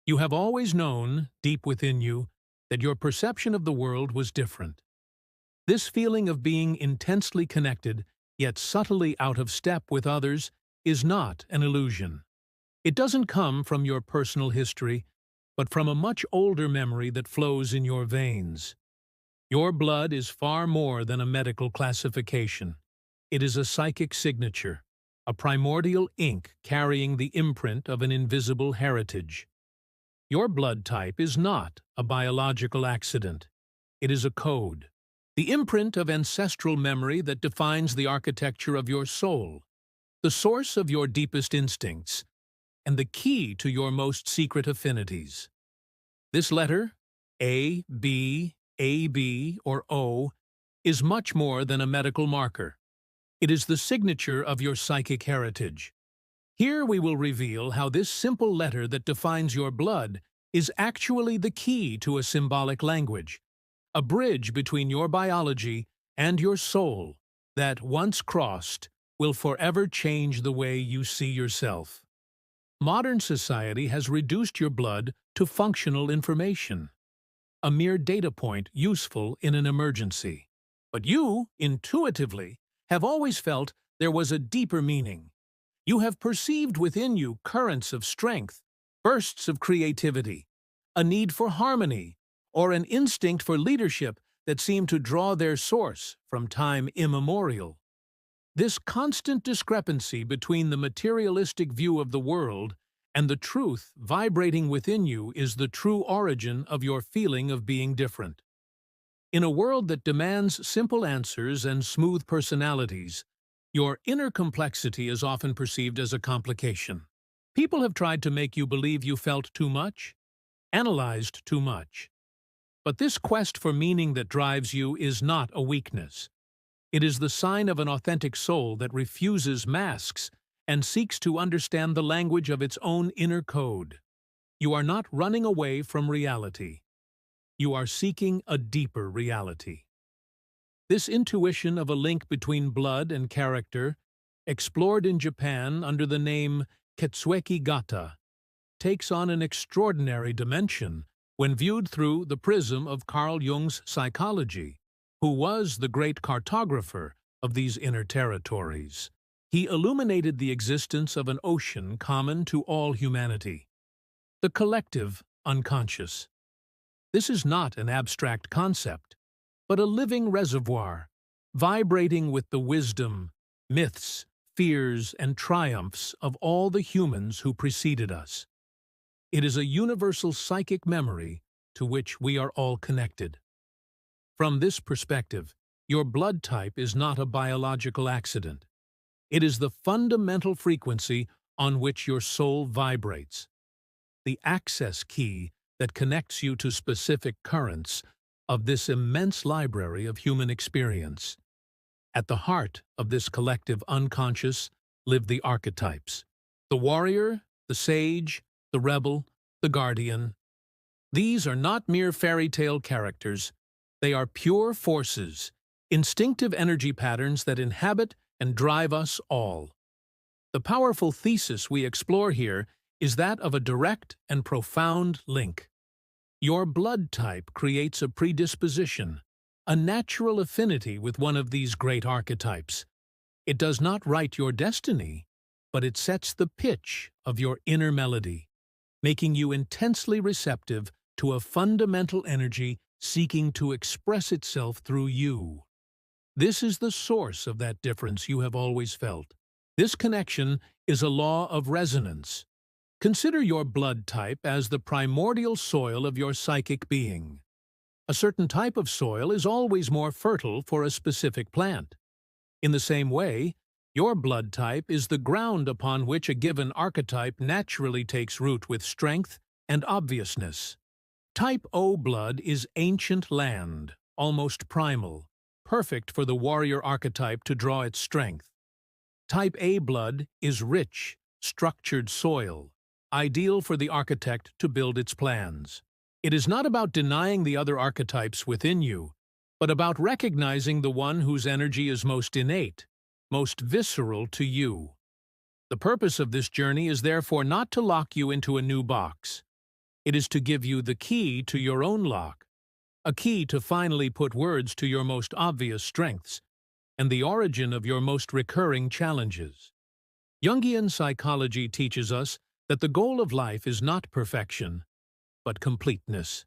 You have always known, deep within you, that your perception of the world was different. This feeling of being intensely connected, yet subtly out of step with others, is not an illusion. It doesn't come from your personal history, but from a much older memory that flows in your veins. Your blood is far more than a medical classification. It is a psychic signature, a primordial ink carrying the imprint of an invisible heritage. Your blood type is not a biological accident. It is a code, the imprint of ancestral memory that defines the architecture of your soul, the source of your deepest instincts, and the key to your most secret affinities. This letter, A, B, AB, or O, is much more than a medical marker. It is the signature of your psychic heritage. Here we will reveal how this simple letter that defines your blood is actually the key to a symbolic language, a bridge between your biology and your soul that, once crossed, will forever change the way you see yourself. Modern society has reduced your blood to functional information, a mere data point useful in an emergency. But you, intuitively, have always felt there was a deeper meaning. You have perceived within you currents of strength, bursts of creativity, a need for harmony, or an instinct for leadership that seem to draw their source from time immemorial. This constant discrepancy between the materialistic view of the world and the truth vibrating within you is the true origin of your feeling of being different. In a world that demands simple answers and smooth personalities, your inner complexity is often perceived as a complication. People have tried to make you believe you felt too much, analyzed too much. But this quest for meaning that drives you is not a weakness. It is the sign of an authentic soul that refuses masks and seeks to understand the language of its own inner code. You are not running away from reality. You are seeking a deeper reality. This intuition of a link between blood and character, explored in Japan under the name Ketsueki Gata, takes on an extraordinary dimension when viewed through the prism of Carl Jung's psychology, who was the great cartographer of these inner territories. He illuminated the existence of an ocean common to all humanity, the collective unconscious. This is not an abstract concept, but a living reservoir, vibrating with the wisdom, myths, fears, and triumphs of all the humans who preceded us. It is a universal psychic memory to which we are all connected. From this perspective, your blood type is not a biological accident. It is the fundamental frequency on which your soul vibrates, the access key that connects you to specific currents of this immense library of human experience. At the heart of this collective unconscious live the archetypes: the warrior, the sage, the rebel, the guardian. These are not mere fairy tale characters. They are pure forces, instinctive energy patterns that inhabit and drive us all. The powerful thesis we explore here is that of a direct and profound link. Your blood type creates a predisposition, a natural affinity with one of these great archetypes. It does not write your destiny, but it sets the pitch of your inner melody, making you intensely receptive to a fundamental energy seeking to express itself through you. This is the source of that difference you have always felt. This connection is a law of resonance. Consider your blood type as the primordial soil of your psychic being. A certain type of soil is always more fertile for a specific plant. In the same way, your blood type is the ground upon which a given archetype naturally takes root with strength and obviousness. Type O blood is ancient land, almost primal, perfect for the warrior archetype to draw its strength. Type A blood is rich, structured soil, ideal for the architect to build its plans. It is not about denying the other archetypes within you, but about recognizing the one whose energy is most innate, most visceral to you. The purpose of this journey is therefore not to lock you into a new box. It is to give you the key to your own lock, a key to finally put words to your most obvious strengths and the origin of your most recurring challenges. Jungian psychology teaches us that the goal of life is not perfection, but completeness.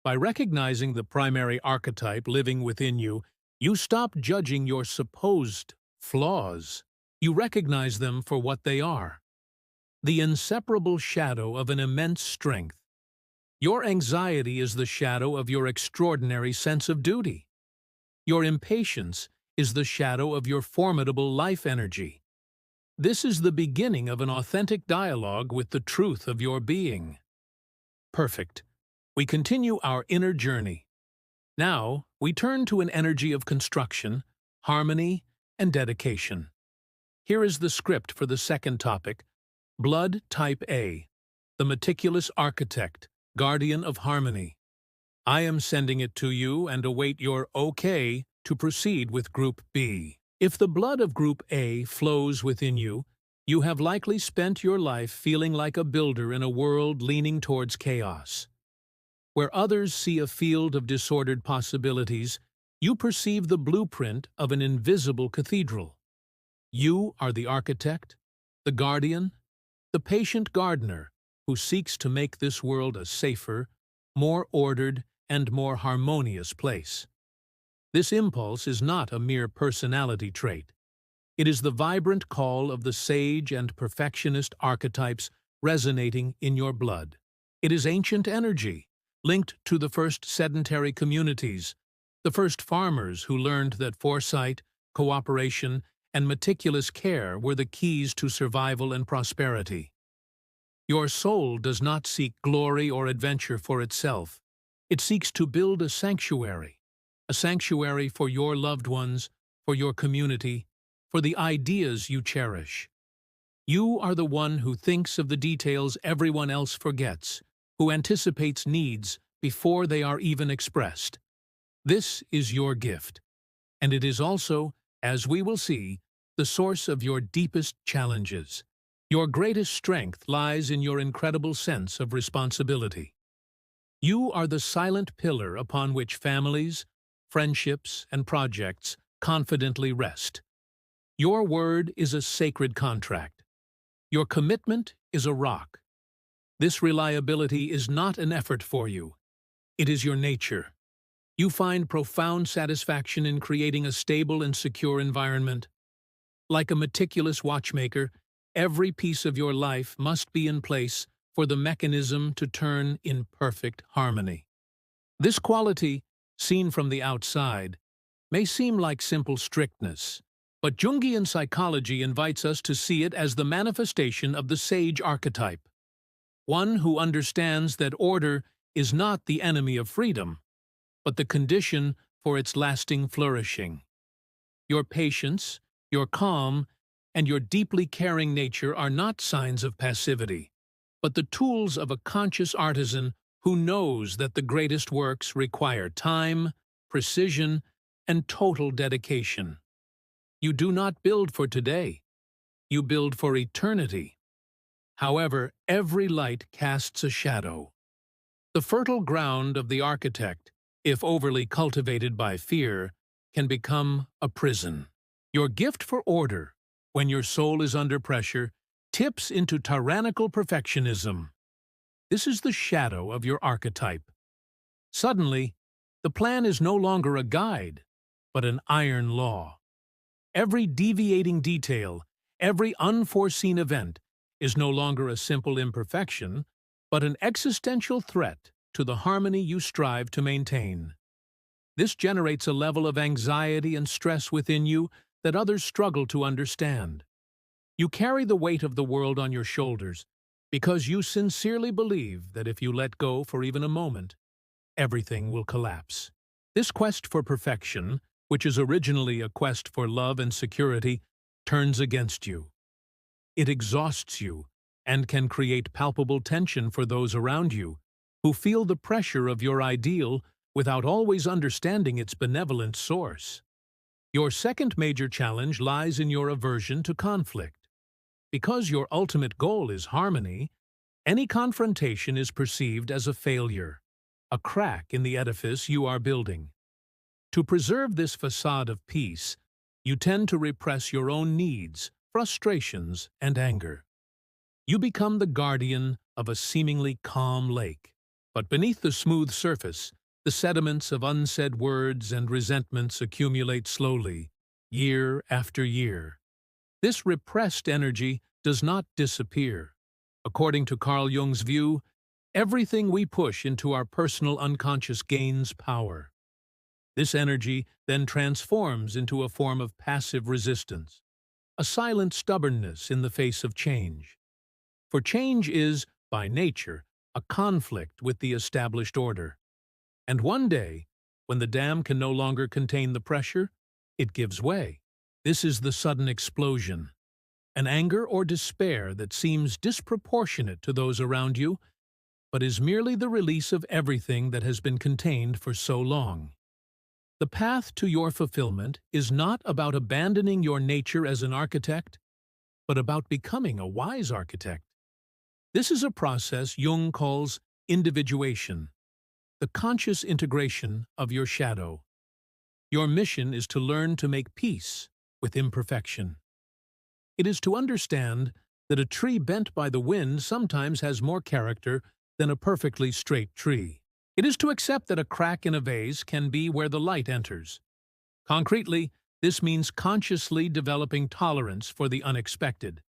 By recognizing the primary archetype living within you, you stop judging your supposed flaws. You recognize them for what they are: the inseparable shadow of an immense strength. Your anxiety is the shadow of your extraordinary sense of duty. Your impatience is the shadow of your formidable life energy. This is the beginning of an authentic dialogue with the truth of your being. Perfect. We continue our inner journey. Now, we turn to an energy of construction, harmony, and dedication. Here is the script for the second topic: Blood Type A, the meticulous architect, guardian of harmony. I am sending it to you and await your okay to proceed with Group B. If the blood of Group A flows within you, you have likely spent your life feeling like a builder in a world leaning towards chaos. Where others see a field of disordered possibilities, you perceive the blueprint of an invisible cathedral. You are the architect, the guardian, the patient gardener who seeks to make this world a safer, more ordered, and more harmonious place. This impulse is not a mere personality trait. It is the vibrant call of the sage and perfectionist archetypes resonating in your blood. It is ancient energy, linked to the first sedentary communities, the first farmers who learned that foresight, cooperation, and meticulous care were the keys to survival and prosperity. Your soul does not seek glory or adventure for itself. It seeks to build a sanctuary for your loved ones, for your community, for the ideas you cherish. You are the one who thinks of the details everyone else forgets, who anticipates needs before they are even expressed. This is your gift, and it is also, as we will see, the source of your deepest challenges. Your greatest strength lies in your incredible sense of responsibility. You are the silent pillar upon which families, friendships, and projects confidently rest. Your word is a sacred contract. Your commitment is a rock. This reliability is not an effort for you. It is your nature. You find profound satisfaction in creating a stable and secure environment. Like a meticulous watchmaker, every piece of your life must be in place for the mechanism to turn in perfect harmony. This quality, seen from the outside, may seem like simple strictness, but Jungian psychology invites us to see it as the manifestation of the sage archetype, one who understands that order is not the enemy of freedom, but the condition for its lasting flourishing. Your patience, your calm, and your deeply caring nature are not signs of passivity, but the tools of a conscious artisan who knows that the greatest works require time, precision, and total dedication. You do not build for today. You build for eternity. However, every light casts a shadow. The fertile ground of the architect, if overly cultivated by fear, can become a prison. Your gift for order, when your soul is under pressure, tips into tyrannical perfectionism. This is the shadow of your archetype. Suddenly, the plan is no longer a guide, but an iron law. Every deviating detail, every unforeseen event, is no longer a simple imperfection, but an existential threat to the harmony you strive to maintain. This generates a level of anxiety and stress within you that others struggle to understand. You carry the weight of the world on your shoulders because you sincerely believe that if you let go for even a moment, everything will collapse. This quest for perfection, which is originally a quest for love and security, turns against you. It exhausts you and can create palpable tension for those around you who feel the pressure of your ideal without always understanding its benevolent source. Your second major challenge lies in your aversion to conflict. Because your ultimate goal is harmony, Any confrontation is perceived as a failure, a crack in the edifice you are building. To preserve this facade of peace, you tend to repress your own needs, frustrations, and anger. You become the guardian of a seemingly calm lake. But beneath the smooth surface, the sediments of unsaid words and resentments accumulate slowly, year after year. This repressed energy does not disappear. According to Carl Jung's view, everything we push into our personal unconscious gains power. This energy then transforms into a form of passive resistance, a silent stubbornness in the face of change. For change is, by nature, a conflict with the established order. And one day, when the dam can no longer contain the pressure, it gives way. This is the sudden explosion, an anger or despair that seems disproportionate to those around you, but is merely the release of everything that has been contained for so long. The path to your fulfillment is not about abandoning your nature as an architect, but about becoming a wise architect. This is a process Jung calls individuation, the conscious integration of your shadow. Your mission is to learn to make peace with imperfection. It is to understand that a tree bent by the wind sometimes has more character than a perfectly straight tree. It is to accept that a crack in a vase can be where the light enters. Concretely, this means consciously developing tolerance for the unexpected,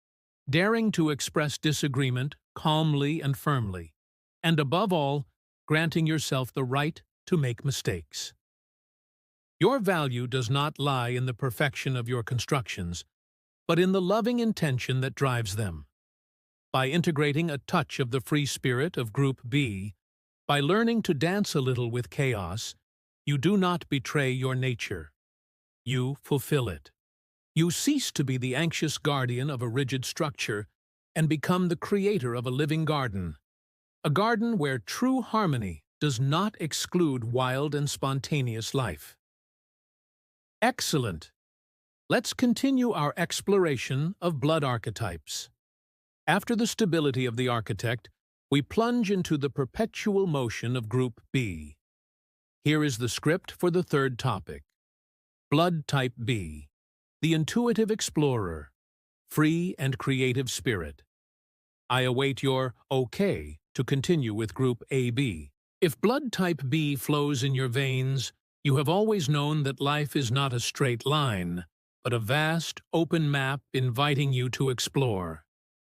daring to express disagreement calmly and firmly, and above all, granting yourself the right to make mistakes. Your value does not lie in the perfection of your constructions, but in the loving intention that drives them. By integrating a touch of the free spirit of Group B, by learning to dance a little with chaos, you do not betray your nature. You fulfill it. You cease to be the anxious guardian of a rigid structure and become the creator of a living garden, a garden where true harmony does not exclude wild and spontaneous life. Excellent! Let's continue our exploration of blood archetypes. After the stability of the architect, we plunge into the perpetual motion of Group B. Here is the script for the third topic. Blood Type B, the intuitive explorer, free and creative spirit. I await your okay to continue with Group AB. If blood type B flows in your veins, you have always known that life is not a straight line, but a vast, open map inviting you to explore.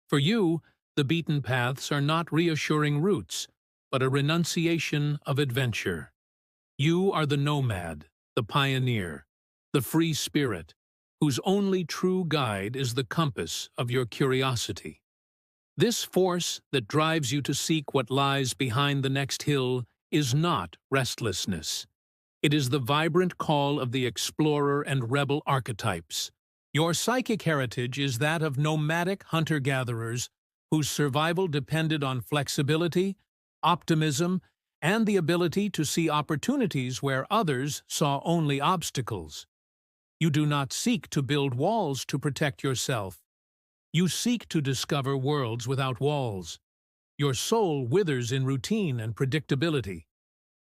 For you, the beaten paths are not reassuring routes, but a renunciation of adventure. You are the nomad, the pioneer, the free spirit, whose only true guide is the compass of your curiosity. This force that drives you to seek what lies behind the next hill is not restlessness. It is the vibrant call of the explorer and rebel archetypes. Your psychic heritage is that of nomadic hunter-gatherers whose survival depended on flexibility, optimism, and the ability to see opportunities where others saw only obstacles. You do not seek to build walls to protect yourself. You seek to discover worlds without walls. Your soul withers in routine and predictability.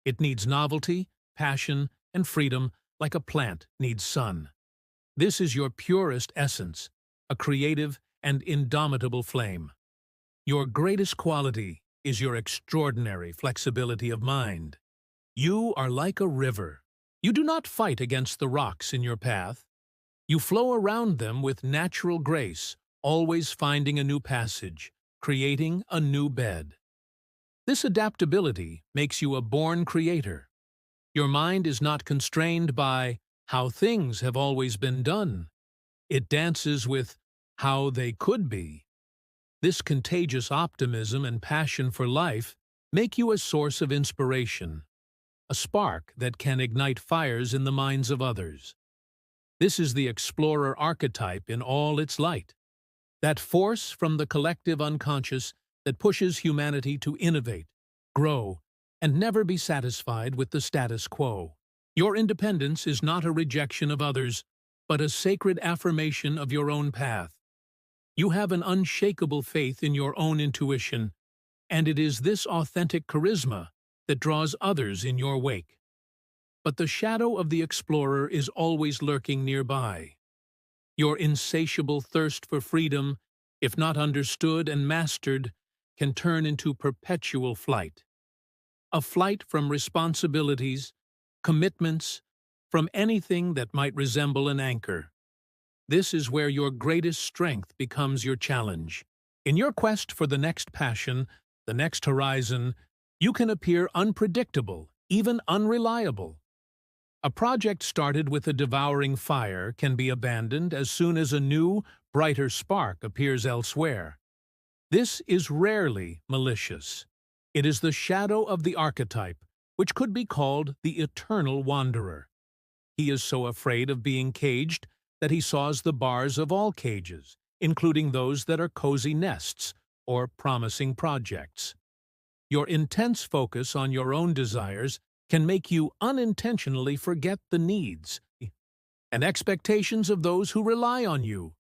It needs novelty, passion, and freedom like a plant needs sun. This is your purest essence, a creative and indomitable flame. Your greatest quality is your extraordinary flexibility of mind. You are like a river. You do not fight against the rocks in your path. You flow around them with natural grace, always finding a new passage, creating a new bed. This adaptability makes you a born creator. Your mind is not constrained by how things have always been done. It dances with how they could be. This contagious optimism and passion for life make you a source of inspiration, a spark that can ignite fires in the minds of others. This is the explorer archetype in all its light, that force from the collective unconscious that pushes humanity to innovate, grow, and never be satisfied with the status quo. Your independence is not a rejection of others, but a sacred affirmation of your own path. You have an unshakable faith in your own intuition, and it is this authentic charisma that draws others in your wake. But the shadow of the explorer is always lurking nearby. Your insatiable thirst for freedom, if not understood and mastered, can turn into perpetual flight. A flight from responsibilities, commitments, from anything that might resemble an anchor. This is where your greatest strength becomes your challenge. In your quest for the next passion, the next horizon, you can appear unpredictable, even unreliable. A project started with a devouring fire can be abandoned as soon as a new, brighter spark appears elsewhere. This is rarely malicious. It is the shadow of the archetype, which could be called the eternal wanderer. He is so afraid of being caged that he saws the bars of all cages, including those that are cozy nests or promising projects. Your intense focus on your own desires can make you unintentionally forget the needs and expectations of those who rely on you,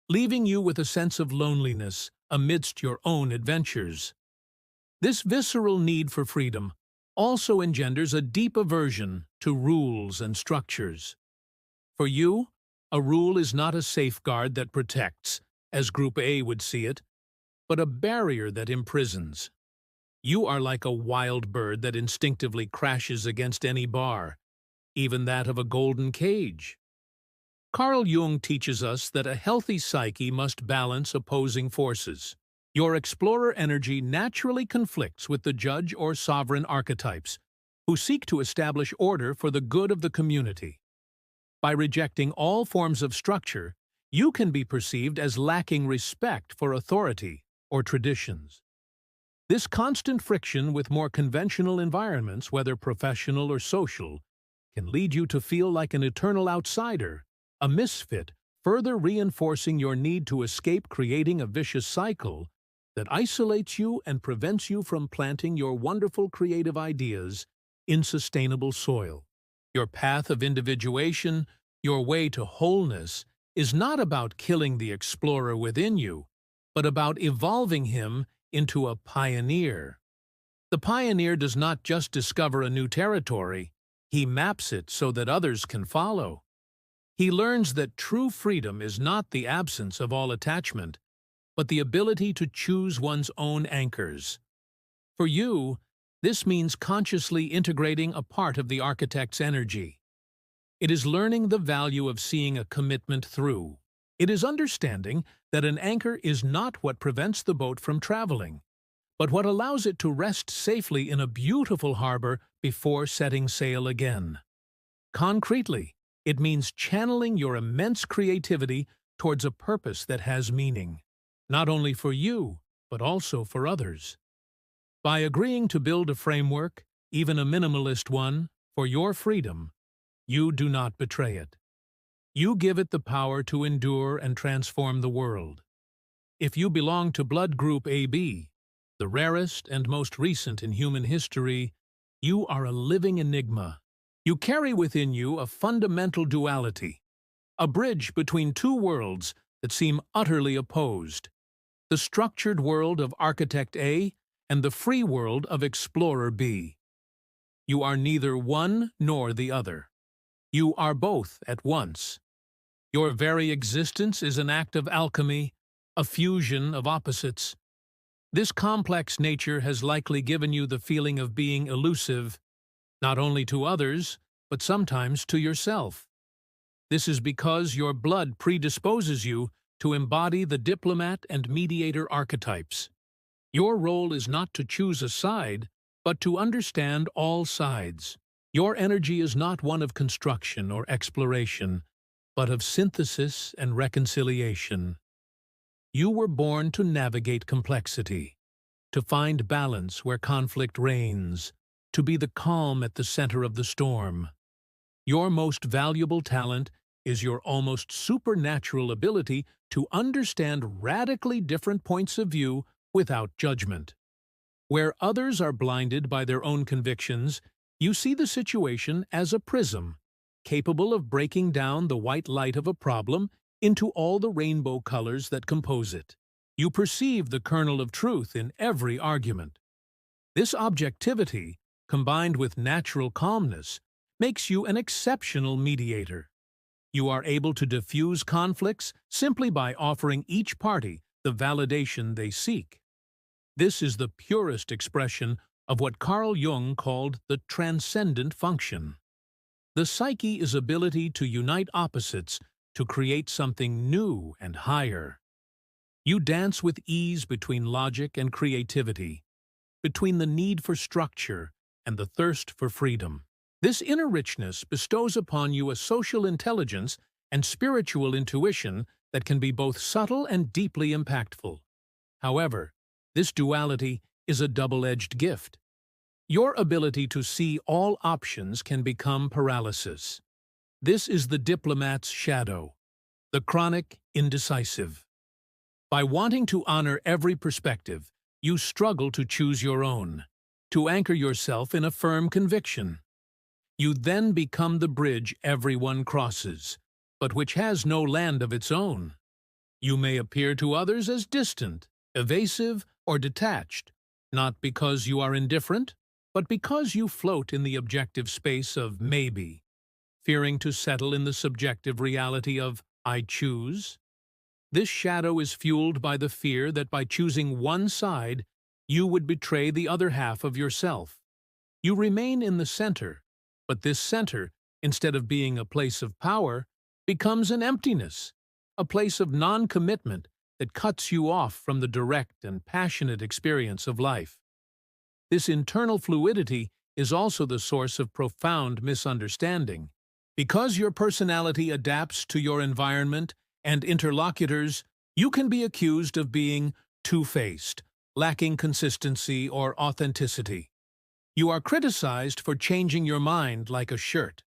leaving you with a sense of loneliness amidst your own adventures. This visceral need for freedom also engenders a deep aversion to rules and structures. For you, a rule is not a safeguard that protects, as Group A would see it, but a barrier that imprisons. You are like a wild bird that instinctively crashes against any bar, even that of a golden cage. Carl Jung teaches us that a healthy psyche must balance opposing forces. Your explorer energy naturally conflicts with the judge or sovereign archetypes, who seek to establish order for the good of the community. By rejecting all forms of structure, you can be perceived as lacking respect for authority or traditions. This constant friction with more conventional environments, whether professional or social, can lead you to feel like an eternal outsider, a misfit, further reinforcing your need to escape, creating a vicious cycle that isolates you and prevents you from planting your wonderful creative ideas in sustainable soil. Your path of individuation, your way to wholeness, is not about killing the explorer within you, but about evolving him into a pioneer. The pioneer does not just discover a new territory, he maps it so that others can follow. He learns that true freedom is not the absence of all attachment, but the ability to choose one's own anchors. For you, this means consciously integrating a part of the architect's energy. It is learning the value of seeing a commitment through. It is understanding that an anchor is not what prevents the boat from traveling, but what allows it to rest safely in a beautiful harbor before setting sail again. Concretely, it means channeling your immense creativity towards a purpose that has meaning, not only for you, but also for others. By agreeing to build a framework, even a minimalist one, for your freedom, you do not betray it. You give it the power to endure and transform the world. If you belong to blood group AB, the rarest and most recent in human history, you are a living enigma. You carry within you a fundamental duality, a bridge between two worlds that seem utterly opposed, the structured world of Architect A and the free world of Explorer B. You are neither one nor the other. You are both at once. Your very existence is an act of alchemy, a fusion of opposites. This complex nature has likely given you the feeling of being elusive, not only to others, but sometimes to yourself. This is because your blood predisposes you to embody the diplomat and mediator archetypes. Your role is not to choose a side, but to understand all sides. Your energy is not one of construction or exploration, but of synthesis and reconciliation. You were born to navigate complexity, to find balance where conflict reigns, to be the calm at the center of the storm. Your most valuable talent is your almost supernatural ability to understand radically different points of view without judgment. Where others are blinded by their own convictions, you see the situation as a prism, capable of breaking down the white light of a problem into all the rainbow colors that compose it. You perceive the kernel of truth in every argument. This objectivity, combined with natural calmness, makes you an exceptional mediator. You are able to diffuse conflicts simply by offering each party the validation they seek. This is the purest expression of what Carl Jung called the transcendent function. The psyche's ability to unite opposites to create something new and higher. You dance with ease between logic and creativity, between the need for structure and the thirst for freedom. This inner richness bestows upon you a social intelligence and spiritual intuition that can be both subtle and deeply impactful. However, this duality is a double-edged gift. Your ability to see all options can become paralysis. This is the diplomat's shadow, the chronic indecisive. By wanting to honor every perspective, you struggle to choose your own, to anchor yourself in a firm conviction. You then become the bridge everyone crosses, but which has no land of its own. You may appear to others as distant, evasive, or detached, not because you are indifferent, but because you float in the objective space of maybe, fearing to settle in the subjective reality of I choose. This shadow is fueled by the fear that by choosing one side, you would betray the other half of yourself. You remain in the center, but this center, instead of being a place of power, becomes an emptiness, a place of non-commitment that cuts you off from the direct and passionate experience of life. This internal fluidity is also the source of profound misunderstanding. Because your personality adapts to your environment and interlocutors, you can be accused of being two-faced, lacking consistency or authenticity. You are criticized for changing your mind like a shirt.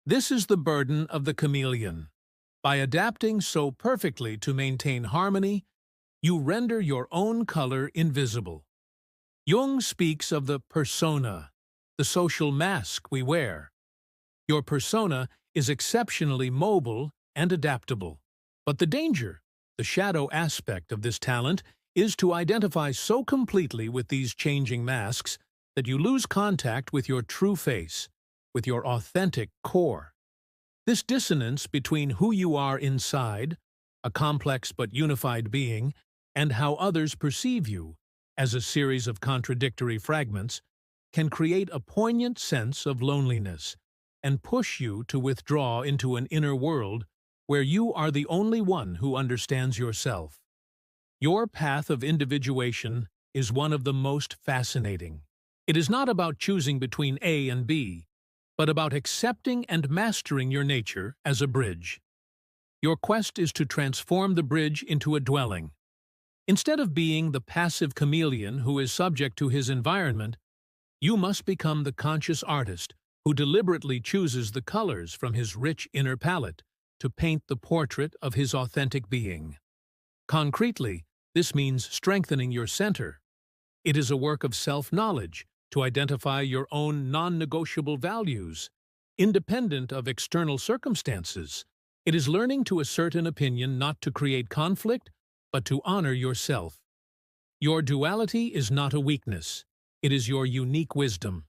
This is the burden of the chameleon. By adapting so perfectly to maintain harmony, you render your own color invisible. Jung speaks of the persona, the social mask we wear. Your persona is exceptionally mobile and adaptable. But the danger, the shadow aspect of this talent, is to identify so completely with these changing masks that you lose contact with your true face, with your authentic core. This dissonance between who you are inside, a complex but unified being, and how others perceive you, as a series of contradictory fragments, can create a poignant sense of loneliness and push you to withdraw into an inner world where you are the only one who understands yourself. Your path of individuation is one of the most fascinating. It is not about choosing between A and B, but about accepting and mastering your nature as a bridge. Your quest is to transform the bridge into a dwelling. Instead of being the passive chameleon who is subject to his environment, you must become the conscious artist who deliberately chooses the colors from his rich inner palette to paint the portrait of his authentic being. Concretely, this means strengthening your center. It is a work of self-knowledge to identify your own non-negotiable values, independent of external circumstances. It is learning to assert an opinion not to create conflict, but to honor yourself. Your duality is not a weakness. It is your unique wisdom.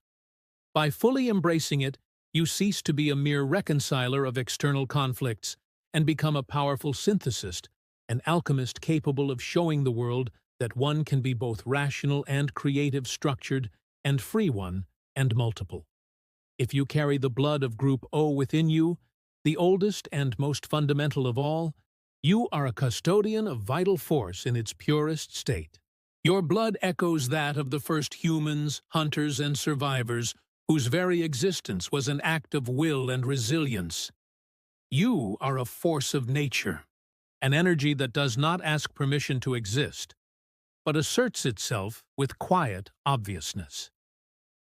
By fully embracing it, you cease to be a mere reconciler of external conflicts and become a powerful synthesist, an alchemist capable of showing the world that one can be both rational and creative, structured and free one and multiple. If you carry the blood of Group O within you, the oldest and most fundamental of all, you are a custodian of vital force in its purest state. Your blood echoes that of the first humans, hunters, and survivors, whose very existence was an act of will and resilience. You are a force of nature, an energy that does not ask permission to exist, but asserts itself with quiet obviousness.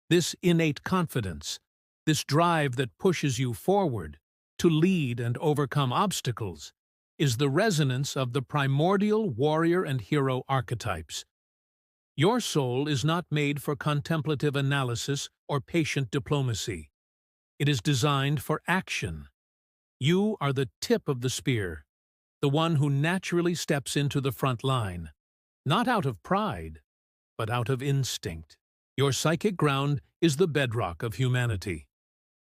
This innate confidence, this drive that pushes you forward to lead and overcome obstacles, is the resonance of the primordial warrior and hero archetypes. Your soul is not made for contemplative analysis or patient diplomacy. It is designed for action. You are the tip of the spear, the one who naturally steps into the front line, not out of pride, but out of instinct. Your psychic ground is the bedrock of humanity.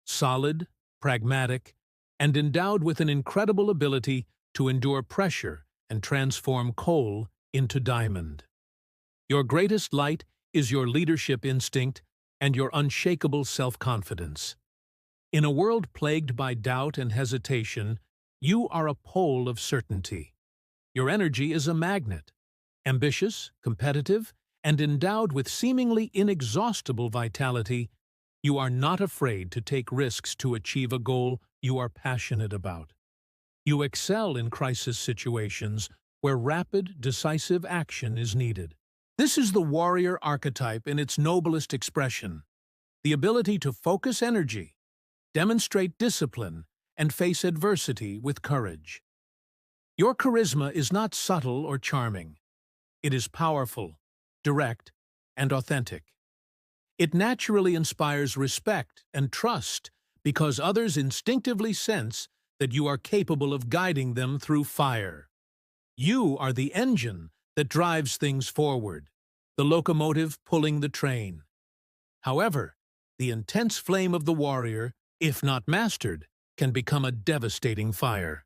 Solid, pragmatic, and endowed with an incredible ability to endure pressure and transform coal into diamond. Your greatest light is your leadership instinct and your unshakable self-confidence. In a world plagued by doubt and hesitation, you are a pole of certainty. Your energy is a magnet, ambitious, competitive, and endowed with seemingly inexhaustible vitality. You are not afraid to take risks to achieve a goal you are passionate about. You excel in crisis situations where rapid, decisive action is needed. This is the warrior archetype in its noblest expression, the ability to focus energy, demonstrate discipline, and face adversity with courage. Your charisma is not subtle or charming. It is powerful, direct, and authentic. It naturally inspires respect and trust because others instinctively sense that you are capable of guiding them through fire. You are the engine that drives things forward, the locomotive pulling the train. However, the intense flame of the warrior, if not mastered, can become a devastating fire.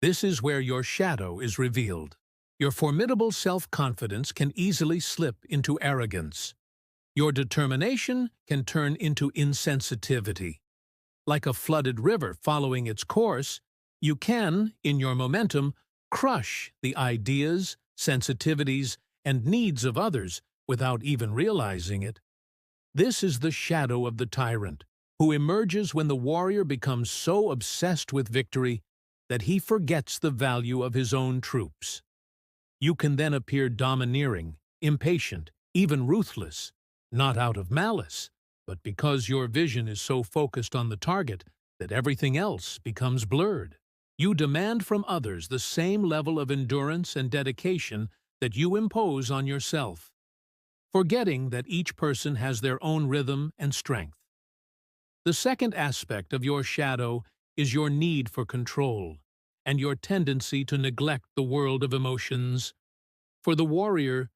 This is where your shadow is revealed. Your formidable self-confidence can easily slip into arrogance. Your determination can turn into insensitivity. Like a flooded river following its course, you can, in your momentum, crush the ideas, sensitivities, and needs of others without even realizing it. This is the shadow of the tyrant, who emerges when the warrior becomes so obsessed with victory that he forgets the value of his own troops. You can then appear domineering, impatient, even ruthless, not out of malice, but because your vision is so focused on the target that everything else becomes blurred. You demand from others the same level of endurance and dedication that you impose on yourself, forgetting that each person has their own rhythm and strength. The second aspect of your shadow is your need for control and your tendency to neglect the world of emotions. For the warrior,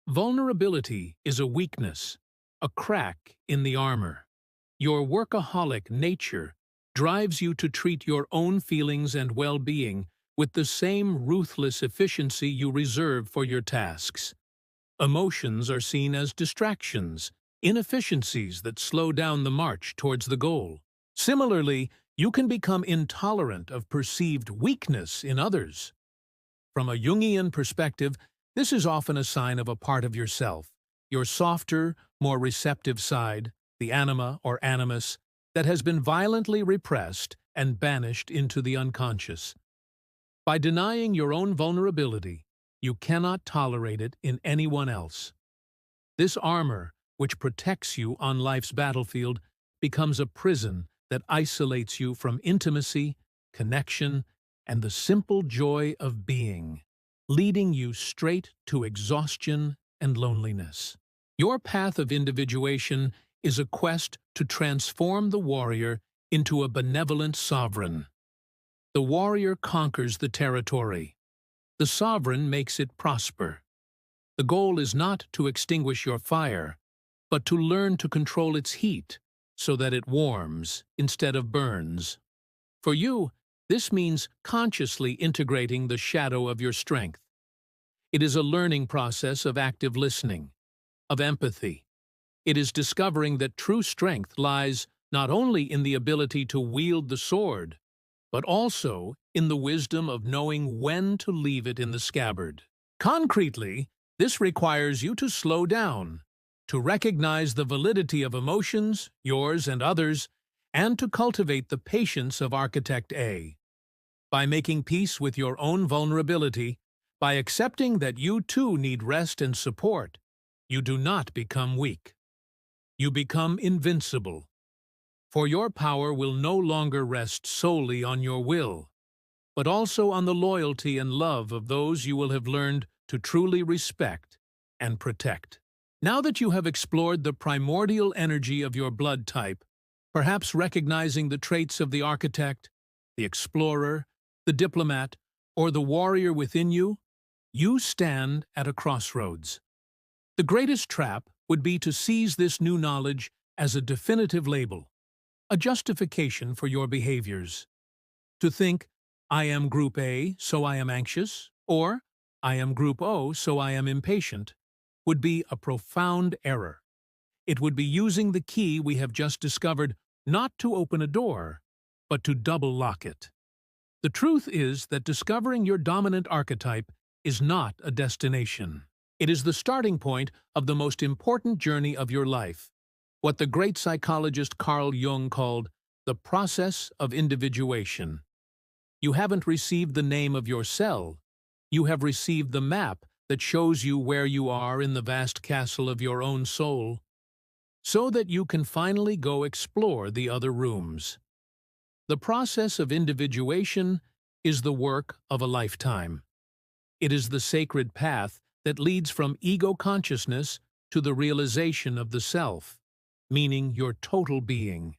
vulnerability is a weakness, a crack in the armor. Your workaholic nature drives you to treat your own feelings and well-being with the same ruthless efficiency you reserve for your tasks. Emotions are seen as distractions, inefficiencies that slow down the march towards the goal. Similarly, you can become intolerant of perceived weakness in others. From a Jungian perspective, this is often a sign of a part of yourself, your softer, more receptive side, the anima or animus, that has been violently repressed and banished into the unconscious. By denying your own vulnerability, you cannot tolerate it in anyone else. This armor, which protects you on life's battlefield, becomes a prison that isolates you from intimacy, connection, and the simple joy of being, leading you straight to exhaustion and loneliness. Your path of individuation is a quest to transform the warrior into a benevolent sovereign. The warrior conquers the territory. The sovereign makes it prosper. The goal is not to extinguish your fire, but to learn to control its heat so that it warms instead of burns. For you, this means consciously integrating the shadow of your strength. It is a learning process of active listening, of empathy. It is discovering that true strength lies not only in the ability to wield the sword, but also in the wisdom of knowing when to leave it in the scabbard. Concretely, this requires you to slow down, to recognize the validity of emotions, yours and others, and to cultivate the patience of Architect A. By making peace with your own vulnerability, by accepting that you too need rest and support, you do not become weak. You become invincible. For your power will no longer rest solely on your will, but also on the loyalty and love of those you will have learned to truly respect and protect. Now that you have explored the primordial energy of your blood type, perhaps recognizing the traits of the architect, the explorer, the diplomat, or the warrior within you, you stand at a crossroads. The greatest trap would be to seize this new knowledge as a definitive label, a justification for your behaviors. To think, I am Group A, so I am anxious, or I am Group O, so I am impatient, would be a profound error. It would be using the key we have just discovered not to open a door, but to double lock it. The truth is that discovering your dominant archetype is not a destination. It is the starting point of the most important journey of your life, what the great psychologist Carl Jung called the process of individuation. You haven't received the name of your cell. You have received the map that shows you where you are in the vast castle of your own soul, so that you can finally go explore the other rooms. The process of individuation is the work of a lifetime. It is the sacred path that leads from ego consciousness to the realization of the self, meaning your total being.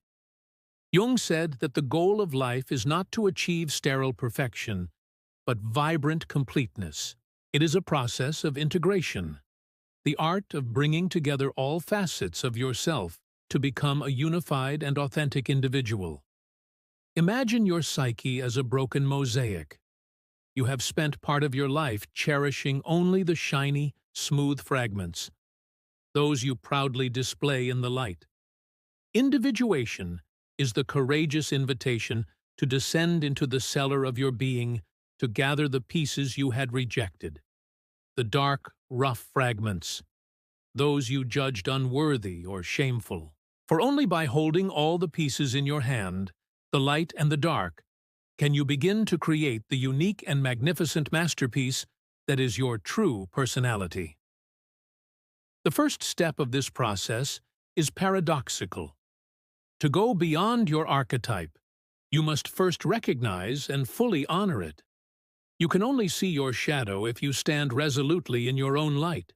Jung said that the goal of life is not to achieve sterile perfection, but vibrant completeness. It is a process of integration, the art of bringing together all facets of yourself to become a unified and authentic individual. Imagine your psyche as a broken mosaic. You have spent part of your life cherishing only the shiny, smooth fragments, those you proudly display in the light. Individuation is the courageous invitation to descend into the cellar of your being to gather the pieces you had rejected, the dark, rough fragments, those you judged unworthy or shameful. For only by holding all the pieces in your hand, the light and the dark, can you begin to create the unique and magnificent masterpiece that is your true personality. The first step of this process is paradoxical. To go beyond your archetype, you must first recognize and fully honor it. You can only see your shadow if you stand resolutely in your own light.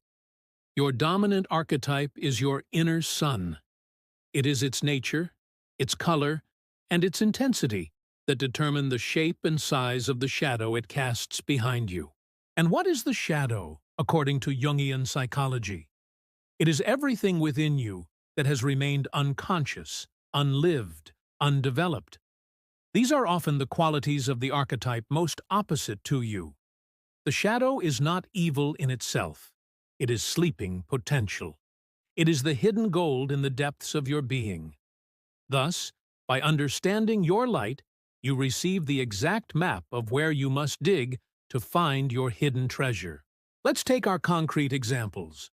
Your dominant archetype is your inner sun. It is its nature, its color, and its intensity that determine the shape and size of the shadow it casts behind you. And what is the shadow, according to Jungian psychology? It is everything within you that has remained unconscious, unlived, undeveloped. These are often the qualities of the archetype most opposite to you. The shadow is not evil in itself. It is sleeping potential. It is the hidden gold in the depths of your being. Thus, by understanding your light, you receive the exact map of where you must dig to find your hidden treasure. Let's take our concrete examples.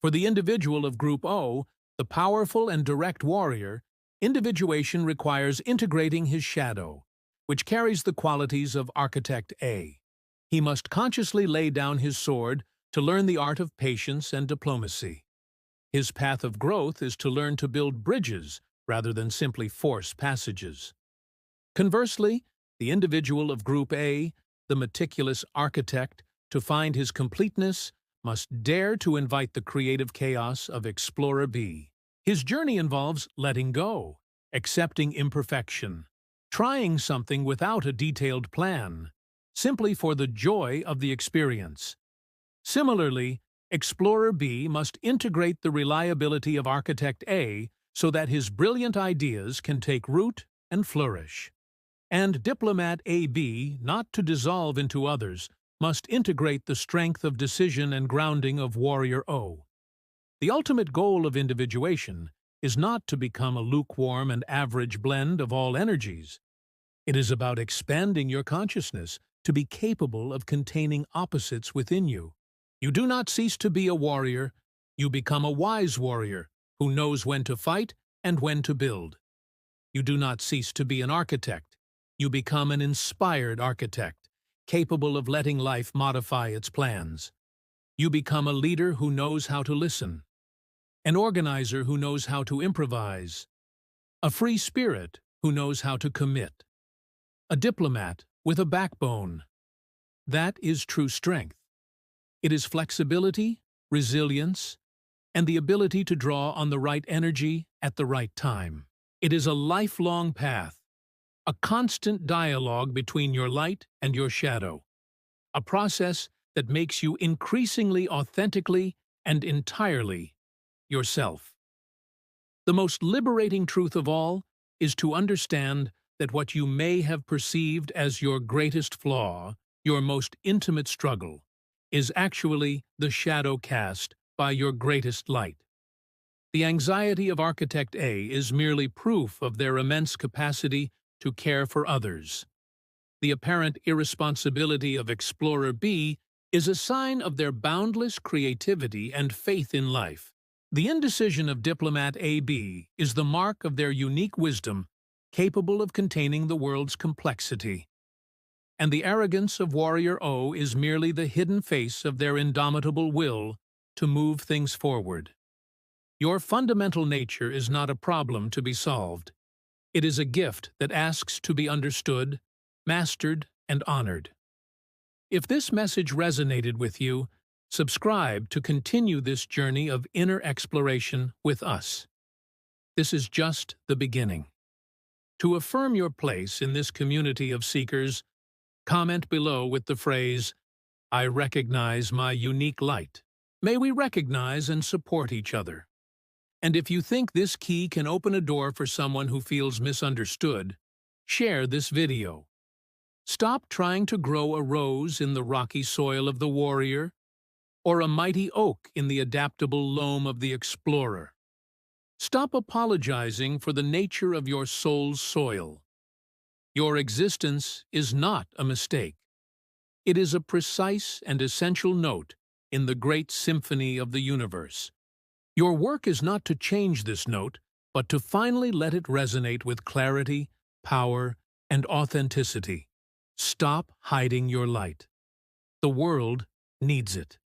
For the individual of Group O, the powerful and direct warrior, individuation requires integrating his shadow, which carries the qualities of Architect A. He must consciously lay down his sword to learn the art of patience and diplomacy. His path of growth is to learn to build bridges rather than simply force passages. Conversely, the individual of Group A, the meticulous architect, to find his completeness, must dare to invite the creative chaos of Explorer B. His journey involves letting go, accepting imperfection, trying something without a detailed plan, simply for the joy of the experience. Similarly, Explorer B must integrate the reliability of Architect A so that his brilliant ideas can take root and flourish. And Diplomat AB, not to dissolve into others, must integrate the strength of decision and grounding of Warrior O. The ultimate goal of individuation is not to become a lukewarm and average blend of all energies. It is about expanding your consciousness to be capable of containing opposites within you. You do not cease to be a warrior, you become a wise warrior who knows when to fight and when to build. You do not cease to be an architect, you become an inspired architect, capable of letting life modify its plans. You become a leader who knows how to listen, an organizer who knows how to improvise, a free spirit who knows how to commit, a diplomat with a backbone. That is true strength. It is flexibility, resilience, and the ability to draw on the right energy at the right time. It is a lifelong path, a constant dialogue between your light and your shadow. a process that makes you increasingly authentically and entirely yourself. The most liberating truth of all is to understand that what you may have perceived as your greatest flaw, your most intimate struggle, is actually the shadow cast by your greatest light. The anxiety of Architect A is merely proof of their immense capacity to care for others. The apparent irresponsibility of Explorer B is a sign of their boundless creativity and faith in life. The indecision of Diplomat AB is the mark of their unique wisdom, capable of containing the world's complexity. And the arrogance of Warrior O is merely the hidden face of their indomitable will to move things forward. Your fundamental nature is not a problem to be solved. It is a gift that asks to be understood, mastered, and honored. If this message resonated with you, subscribe to continue this journey of inner exploration with us. This is just the beginning. To affirm your place in this community of seekers, comment below with the phrase, "I recognize my unique light." May we recognize and support each other. And if you think this key can open a door for someone who feels misunderstood, share this video. Stop trying to grow a rose in the rocky soil of the warrior, or a mighty oak in the adaptable loam of the explorer. Stop apologizing for the nature of your soul's soil. Your existence is not a mistake. It is a precise and essential note in the great symphony of the universe. Your work is not to change this note, but to finally let it resonate with clarity, power, and authenticity. Stop hiding your light. The world needs it.